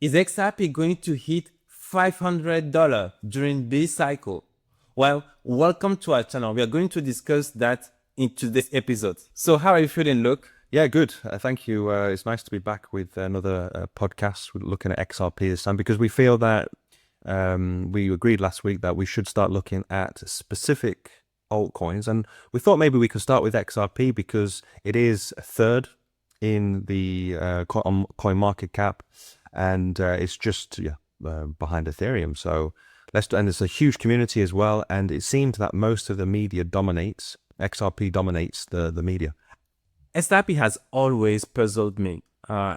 Is XRP going to hit $500 during this cycle? Well, welcome to our channel. We are going to discuss that in today's episode. So how are you feeling, Luke? Yeah, good. Thank you. It's nice to be back with another podcast looking at XRP this time because we feel that we agreed last week that we should start looking at specific altcoins. And we thought maybe we could start with XRP because it is third in the coin market cap, and it's just behind Ethereum. So and it's a huge community as well. And it seems that most of the media dominates. XRP dominates the media. XRP has always puzzled me.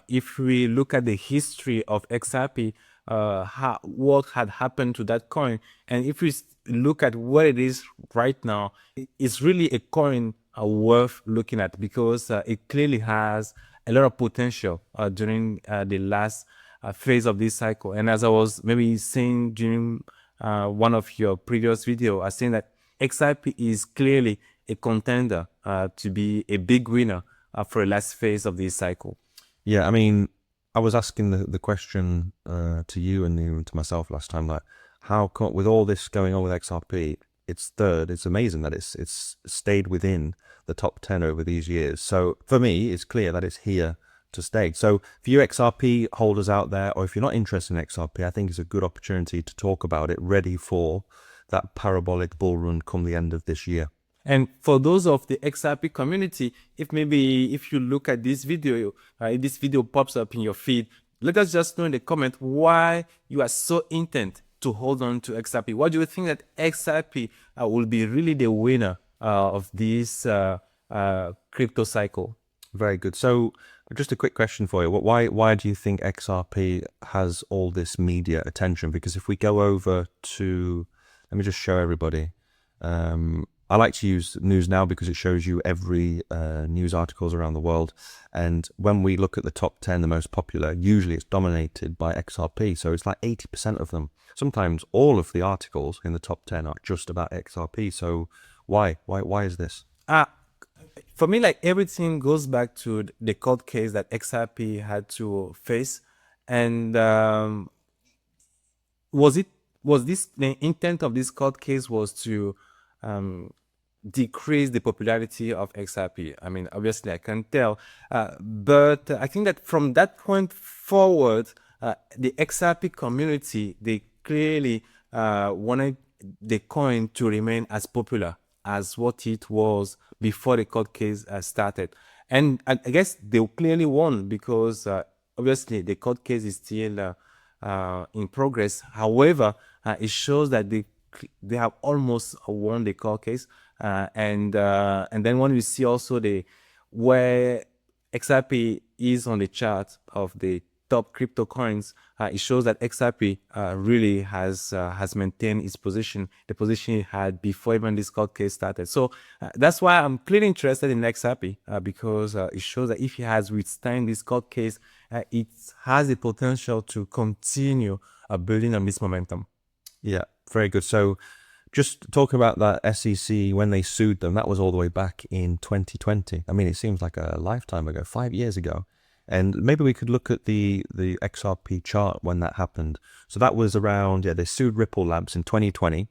If we look at the history of XRP, what had happened to that coin, and if we look at what it is right now, it's really a coin worth looking at because it clearly has a lot of potential during the last phase of this cycle. And as I was maybe saying during one of your previous video, I was saying that XRP is clearly a contender to be a big winner for the last phase of this cycle. Yeah, I mean, I was asking the question to you and even to myself last time, like, how come, with all this going on with XRP, it's third. It's amazing that it's stayed within the top 10 over these years. So for me, it's clear that it's here to stay. So for you XRP holders out there, or if you're not interested in XRP, I think it's a good opportunity to talk about it, ready for that parabolic bull run come the end of this year. And for those of the XRP community, if you look at this video, if this video pops up in your feed, let us just know in the comment why you are so intent to hold on to XRP. What do you think that XRP will be really the winner of this crypto cycle? Very good. So just a quick question for you. Why do you think XRP has all this media attention? Because if we go over to, let me just show everybody. I like to use News Now because it shows you every news articles around the world. And when we look at the top 10, the most popular, usually it's dominated by XRP. So it's like 80% of them. Sometimes all of the articles in the top 10 are just about XRP. So why is this? For me, like, everything goes back to the court case that XRP had to face. And was this the intent of this court case was to decrease the popularity of XRP? I mean, obviously I can't tell, but I think that from that point forward, the XRP community, they clearly wanted the coin to remain as popular as what it was before the court case started. And I guess they clearly won because obviously the court case is still in progress. However, it shows that they have almost won the court case, and then when we see also where XRP is on the chart of the top crypto coins, it shows that XRP really has maintained its position, the position it had before even this court case started. So that's why I'm clearly interested in XRP because it shows that if it has withstand this court case, it has the potential to continue building on this momentum. Yeah, very good. So just talking about that SEC, when they sued them, that was all the way back in 2020. I mean, it seems like a lifetime ago, 5 years ago. And maybe we could look at the XRP chart when that happened. So that was around, they sued Ripple Labs in 2020.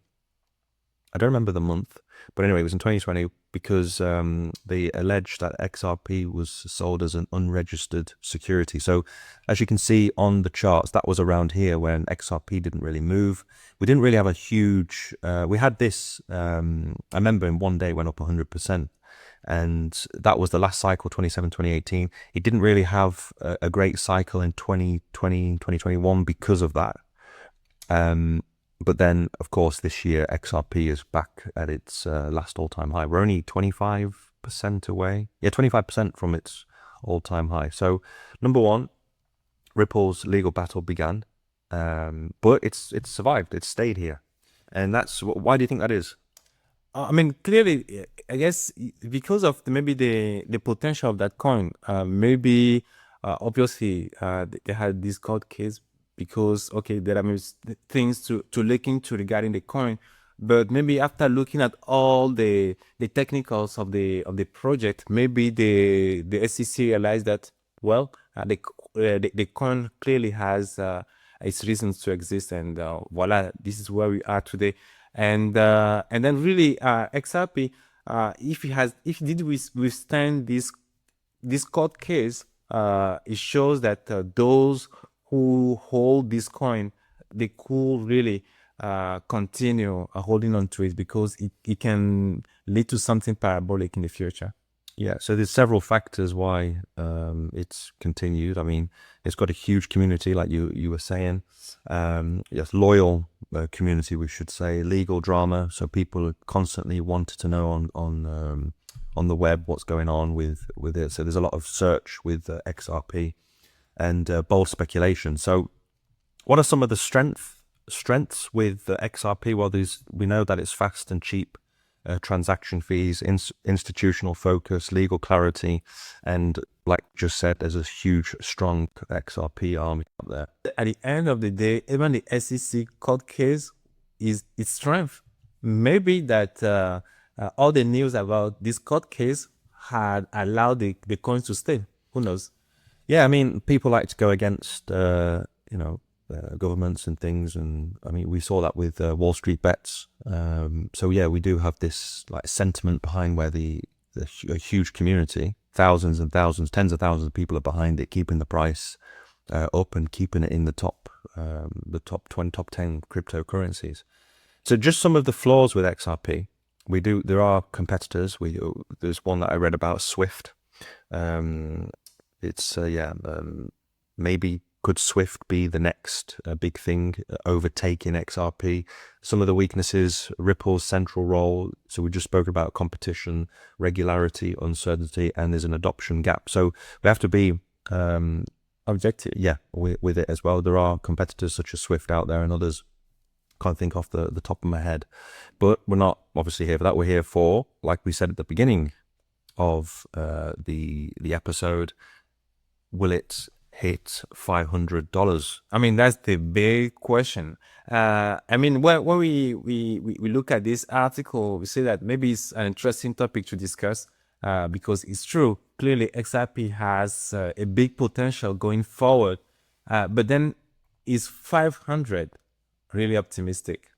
I don't remember the month, but anyway, it was in 2020 because they alleged that XRP was sold as an unregistered security. So as you can see on the charts, that was around here when XRP didn't really move. We didn't really have a huge, we had this, I remember in one day it went up 100%. And that was the last cycle, 2017, 2018. It didn't really have a great cycle in 2020, 2021 because of that. But then, of course, this year, XRP is back at its last all-time high. We're only 25% away. Yeah, 25% from its all-time high. So, number one, Ripple's legal battle began. But it's survived. It's stayed here. And why do you think that is? I mean, clearly, I guess because of maybe the potential of that coin. Maybe obviously they had this court case because there are things to look into regarding the coin, but maybe after looking at all the technicals of the project, maybe the SEC realized that, well, the coin clearly has its reasons to exist, and voila, this is where we are today. And then really XRP, if it did withstand this court case, it shows that those who hold this coin, they could really continue holding on to it, because it can lead to something parabolic in the future. Yeah, so there's several factors why it's continued. I mean, it's got a huge community, like you were saying. Yes, loyal community, we should say. Legal drama, so people constantly wanted to know on the web what's going on with it. So there's a lot of search with XRP and bold speculation. So what are some of the strengths with XRP? Well, we know that it's fast and cheap. Transaction fees, institutional focus, legal clarity, and like just said, there's a huge, strong XRP army up there. At the end of the day, even the SEC court case is its strength. Maybe that all the news about this court case had allowed the coins to stay. Who knows? Yeah, I mean, people like to go against, governments and things, and I mean, we saw that with Wall Street bets. So yeah, we do have this like sentiment behind where a huge community, thousands and thousands, tens of thousands of people are behind it, keeping the price up and keeping it in the top 20, top 10 cryptocurrencies. So just some of the flaws with XRP. There are competitors. There's one that I read about, Swift. Maybe could Swift be the next big thing, overtaking XRP? Some of the weaknesses, Ripple's central role. So we just spoke about competition, regularity, uncertainty, and there's an adoption gap. So we have to be objective, with it as well. There are competitors such as Swift out there and others. Can't think off the top of my head. But we're not obviously here for that. We're here for, like we said at the beginning of the episode, will it hit $500? I mean, that's the big question. I mean, when we look at this article, we say that maybe it's an interesting topic to discuss because it's true. Clearly, XRP has a big potential going forward. But then, is 500 really optimistic?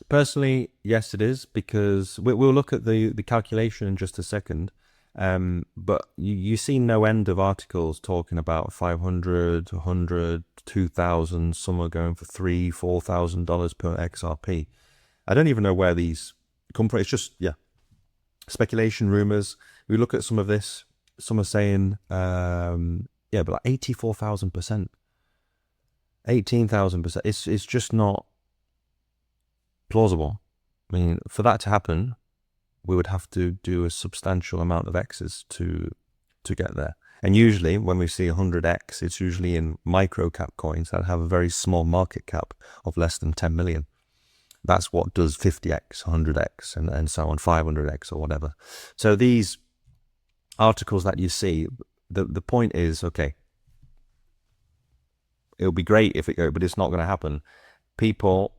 Personally, yes, it is, because we'll look at the calculation in just a second. But you see no end of articles talking about 500, 100, 2,000. Some are going for $3,000-$4,000 per XRP. I don't even know where these come from. It's just speculation, rumors. We look at some of this. Some are saying but like 84,000%, 18,000%. It's just not plausible. I mean, for that to happen, we would have to do a substantial amount of X's to get there. And usually when we see 100X, it's usually in micro cap coins that have a very small market cap of less than 10 million. That's what does 50X, 100X, and so on, 500X or whatever. So these articles that you see, the point is, okay, it'll be great if it goes, but it's not going to happen. People,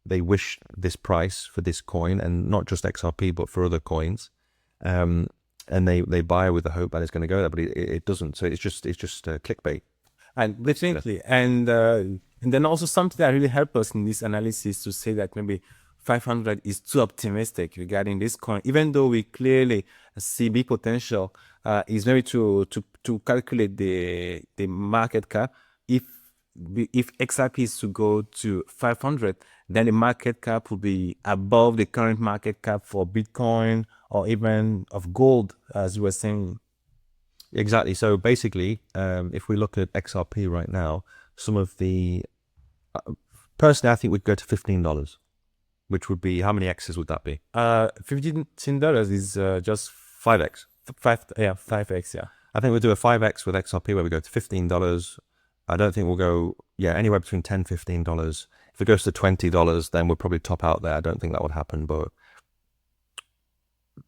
they wish this price for this coin, and not just XRP, but for other coins. And they buy with the hope that it's going to go there, but it doesn't. So it's just clickbait. And definitely, and then also something that really helped us in this analysis to say that maybe 500 is too optimistic regarding this coin, even though we clearly see big potential. Is maybe to calculate the market cap. If XRP is to go to 500, then the market cap will be above the current market cap for Bitcoin or even of gold, as you were saying. Exactly. So basically, if we look at XRP right now, some of the personally, I think we'd go to $15, which would be, how many X's would that be? $15 is just 5X. 5x. Yeah, I think we'll do a 5X with XRP where we go to $15. I don't think we'll go anywhere between $10, $15. If it goes to $20, then we'll probably top out there. I don't think that would happen, but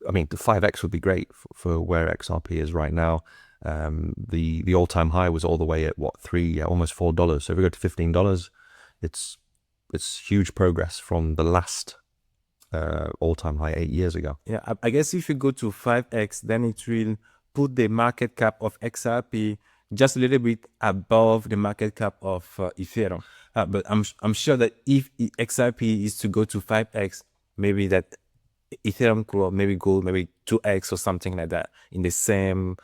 I mean, the 5X would be great for where XRP is right now. The all-time high was all the way at almost $4. So if we go to $15, it's huge progress from the last all-time high 8 years ago. Yeah, I guess if you go to 5x, then it will put the market cap of XRP just a little bit above the market cap of Ethereum. But I'm sure that if XRP is to go to 5x, maybe that Ethereum could maybe go maybe 2x or something like that in the same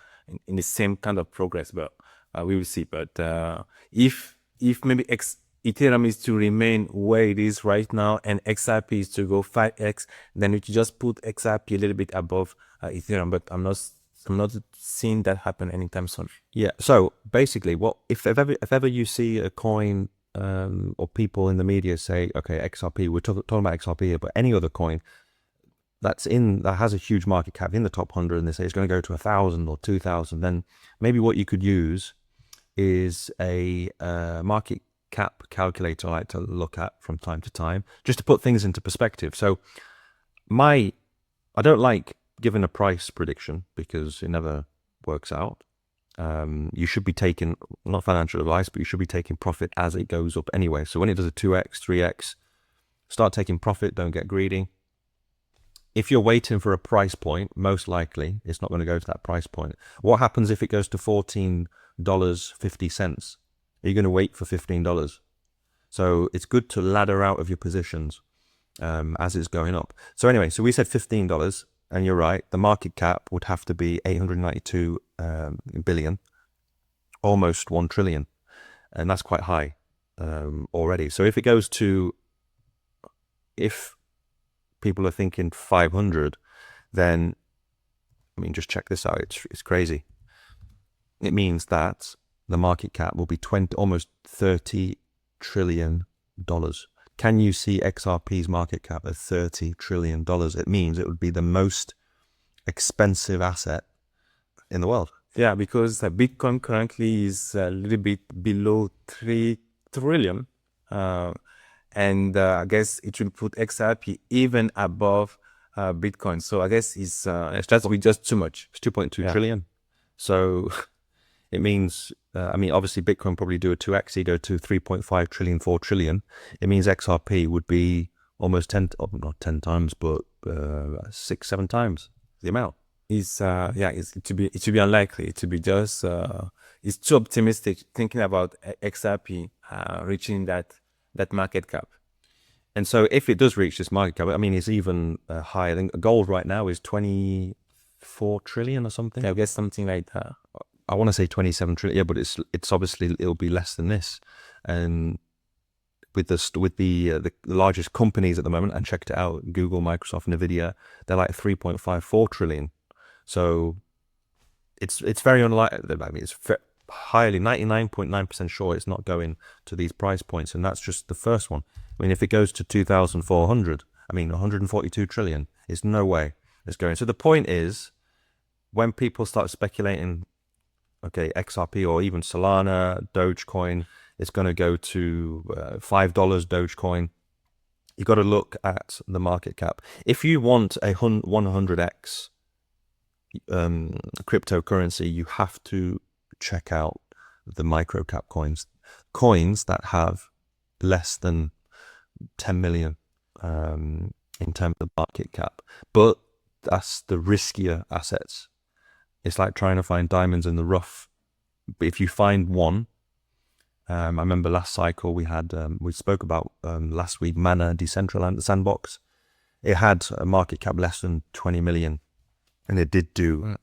kind of progress. But we will see. But if maybe Ethereum is to remain where it is right now and XRP is to go 5x, then we just put XRP a little bit above Ethereum. But I'm not seeing that happen anytime soon. Yeah. So basically, what if ever you see a coin or people in the media say, okay, XRP, we're talking about XRP here, but any other coin that has a huge market cap in the top 100, and they say it's going to go to 1,000 or 2,000, then maybe what you could use is a market cap calculator I like to look at from time to time, just to put things into perspective. So I don't like giving a price prediction because it never works out. You should be taking, not financial advice, but you should be taking profit as it goes up anyway. So when it does a 2x, 3x, start taking profit, don't get greedy. If you're waiting for a price point, most likely it's not going to go to that price point. What happens if it goes to $14.50? Are you going to wait for $15? So it's good to ladder out of your positions as it's going up. So anyway, so we said $15, and you're right. The market cap would have to be 892 billion, almost 1 trillion, and that's quite high already. So if it goes to, if people are thinking 500, then, I mean, just check this out. It's crazy. It means that the market cap will be almost $30 trillion. Can you see XRP's market cap at $30 trillion? It means it would be the most expensive asset in the world. Yeah, because Bitcoin currently is a little bit below 3 trillion. And I guess it will put XRP even above Bitcoin. So I guess that's just too much. It's 2.2 trillion. So it means, I mean, obviously Bitcoin probably do a 2x, you go to 3.5 trillion, 4 trillion. It means XRP would be almost 10, not 10 times, but 6, 7 times the amount. It to be unlikely. To be just, it's too optimistic thinking about XRP reaching that market cap. And so if it does reach this market cap, I mean, it's even higher. I think gold right now is 24 trillion or something. Yeah, I guess something like that. I want to say 27 trillion, yeah, but it's obviously, it'll be less than this. And with the largest companies at the moment, and checked it out, Google, Microsoft, Nvidia, they're like 3.54 trillion. So it's very unlikely. I mean, it's highly 99.9% sure it's not going to these price points, and that's just the first one. I mean, if it goes to 2,400, I mean 142 trillion, it's no way it's going. So the point is, when people start speculating, okay, XRP or even Solana, Dogecoin, it's going to go to $5 Dogecoin, you got to look at the market cap. If you want a 100x cryptocurrency, you have to check out the micro cap coins that have less than 10 million in terms of market cap. But that's the riskier assets. It's like trying to find diamonds in the rough. But if you find one, I remember last cycle we spoke about last week, Mana Decentraland Sandbox. It had a market cap less than 20 million. And it did do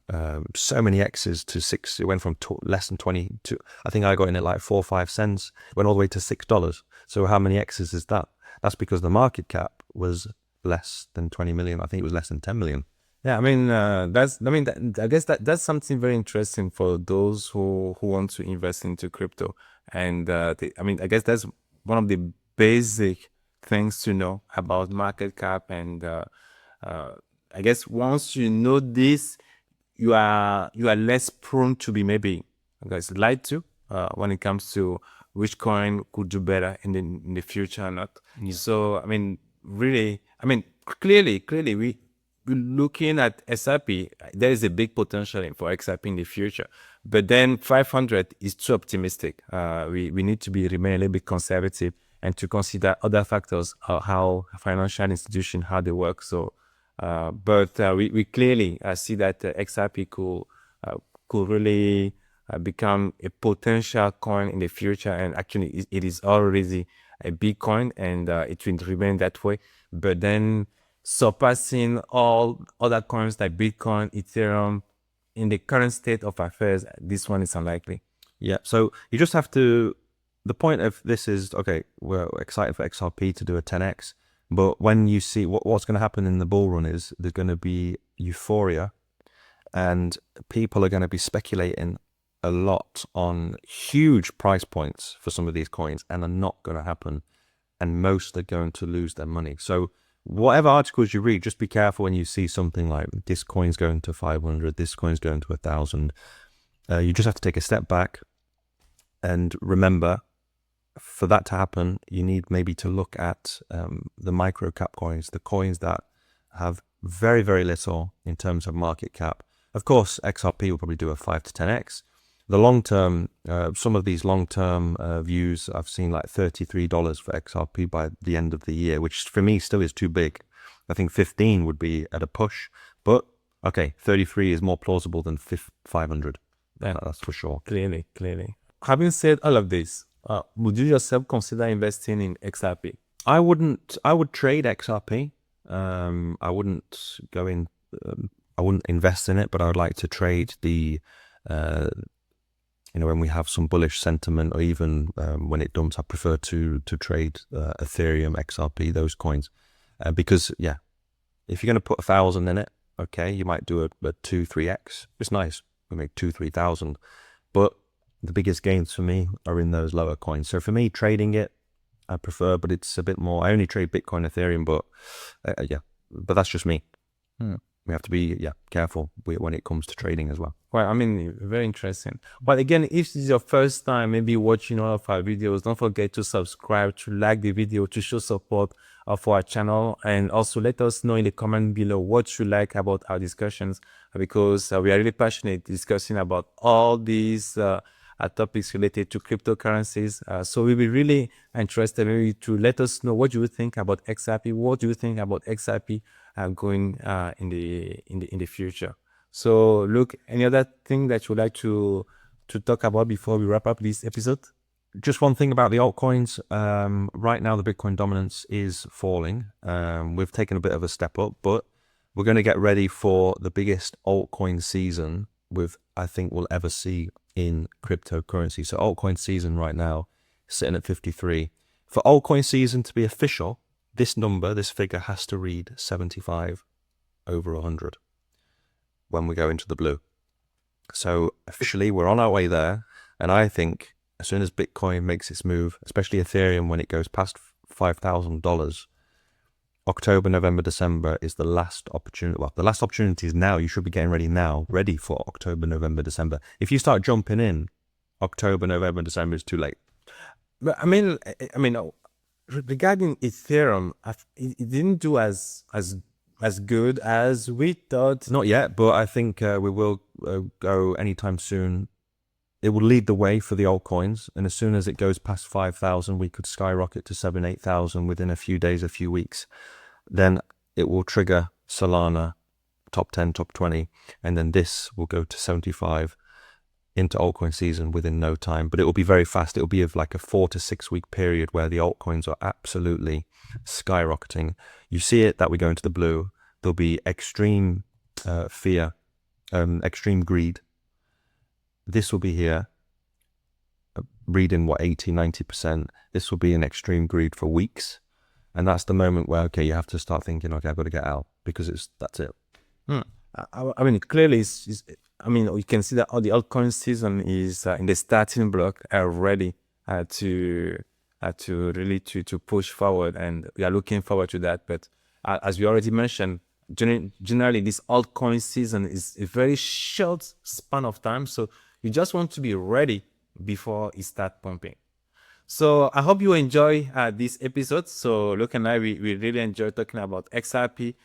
so many X's to 6. It went from less than 20 to, I think I got in at like 4 or 5 cents. Went all the way to $6. So how many X's is that? That's because the market cap was less than 20 million. I think it was less than 10 million. Yeah, I mean, I guess that's something very interesting for those who want to invest into crypto. And I guess that's one of the basic things to know about market cap. And I guess once you know this, you are less prone to be maybe, I guess, lied to when it comes to which coin could do better in the future or not. Yeah. So I mean, really, clearly we're looking at XRP. There is a big potential for XRP in the future, but then 500 is too optimistic. We need to remain a little bit conservative and to consider other factors, how financial institutions, how they work. So, but we clearly see that XRP could really become a potential coin in the future. And actually, it is already a big coin, and it will remain that way. But then surpassing all other coins like Bitcoin, Ethereum, in the current state of affairs, this one is unlikely. Yeah. So you just have to. The point of this is, okay, we're excited for XRP to do a 10x, but when you see what's going to happen in the bull run is there's going to be euphoria, and people are going to be speculating a lot on huge price points for some of these coins, and are not going to happen, and most are going to lose their money. So whatever articles you read, just be careful when you see something like this coin's going to 500, this coin's going to 1,000. You just have to take a step back and remember, for that to happen, you need maybe to look at the micro cap coins, the coins that have very, very little in terms of market cap. Of course, XRP will probably do a 5 to 10x. The long term, some of these long term views, I've seen like $33 for XRP by the end of the year, which for me still is too big. I think 15 would be at a push, but okay, 33 is more plausible than 500. Yeah, that's for sure. Clearly. Having said all of this, would you yourself consider investing in XRP? I wouldn't. I would trade XRP. I wouldn't go in. I wouldn't invest in it, but I would like to trade the. When we have some bullish sentiment, or even when it dumps, I prefer to trade Ethereum, XRP, those coins, because if you're going to put 1,000 in it, okay, you might do a 2-3x. It's nice. We make 2-3,000, but the biggest gains for me are in those lower coins. So for me, trading it, I prefer, but it's a bit more. I only trade Bitcoin, Ethereum, but but that's just me. We have to be careful when it comes to trading as well. Well, I mean, very interesting. But again, if this is your first time maybe watching all of our videos, don't forget to subscribe, to like the video, to show support for our channel, and also let us know in the comment below what you like about our discussions, because we are really passionate discussing about all these topics related to cryptocurrencies. So we'll be really interested maybe to let us know what you think about XRP. What do you think about XRP going in the future? So look, any other thing that you would like to talk about before we wrap up this episode? Just one thing about the altcoins. Right now, the Bitcoin dominance is falling. We've taken a bit of a step up, but we're going to get ready for the biggest altcoin season I think we'll ever see in cryptocurrency. So altcoin season right now is sitting at 53. For altcoin season to be official, this figure has to read 75 over 100 when we go into the blue. So officially we're on our way there, and I think as soon as Bitcoin makes its move, especially Ethereum, when it goes past $5,000, October, November, December is the last opportunity. Well, the last opportunity is now. You should be getting ready now, ready for October, November, December. If you start jumping in October, November, December, it's too late. But I mean, regarding Ethereum, it didn't do as good as we thought. Not yet, but I think we will go anytime soon. It will lead the way for the altcoins, and as soon as it goes past 5,000, we could skyrocket to 7,000, 8,000 within a few days, a few weeks. Then it will trigger Solana, top 10, top 20, and then this will go to 75 into altcoin season within no time. But it will be very fast. It will be of like a 4 to 6 week period where the altcoins are absolutely skyrocketing. You see it that we go into the blue. There'll be extreme fear, extreme greed. This will be here, reading 80, 90%. This will be an extreme greed for weeks. And that's the moment where, okay, you have to start thinking, okay, I've got to get out, because that's it. I mean, clearly, you can see that all the altcoin season is in the starting block, ready to really to push forward, and we are looking forward to that. But as we already mentioned, generally this altcoin season is a very short span of time, so you just want to be ready before it starts pumping. So I hope you enjoy this episode. So Luke and I, we really enjoy talking about XRP.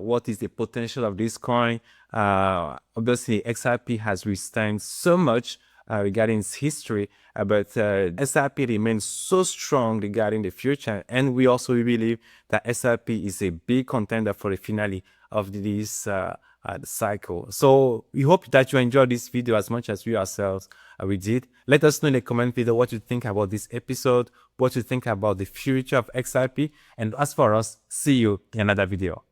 What is the potential of this coin? Obviously, XRP has withstood so much regarding its history, but XRP remains so strong regarding the future. And we also believe that XRP is a big contender for the finale of this the cycle. So we hope that you enjoyed this video as much as we ourselves we did. Let us know in the comment video what you think about this episode, what you think about the future of XRP, and as for us, see you in another video.